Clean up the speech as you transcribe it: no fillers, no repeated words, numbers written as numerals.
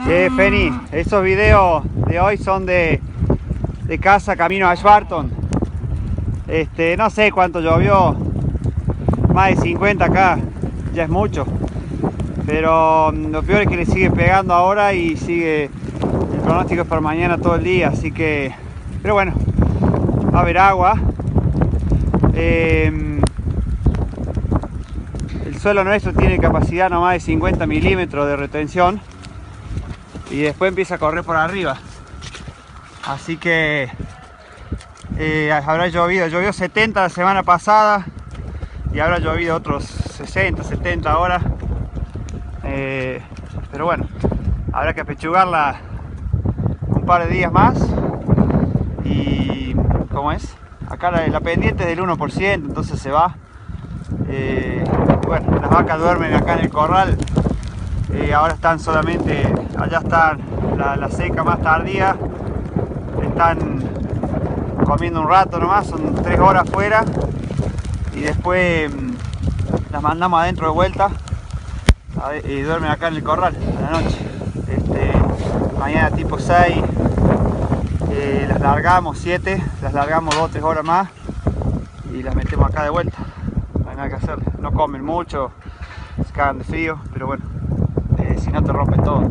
Che, Feni, esos videos de hoy son de casa camino a Ashburton. No sé cuánto llovió, más de 50 acá, ya es mucho. Pero lo peor es que le sigue pegando ahora y sigue, el pronóstico es para mañana todo el día, así que, pero bueno, va a haber agua. El suelo nuestro tiene capacidad no más de 50 milímetros de retención y después empieza a correr por arriba, así que habrá llovió 70 la semana pasada y habrá llovido otros 60, 70 ahora, pero bueno, habrá que apechugarla un par de días más. Y ¿cómo es? Acá la pendiente es del 1%, entonces se va. Bueno, las vacas duermen acá en el corral. Ahora están solamente, allá está la seca más tardía. Están comiendo un rato nomás, son 3 horas fuera. Y después las mandamos adentro de vuelta. Y duermen acá en el corral a la noche. Mañana tipo 6. Las largamos 7, las largamos 2 o 3 horas más y las metemos acá de vuelta. No hay nada que hacer, no comen mucho, se cagan de frío, pero bueno, si no te rompen todo.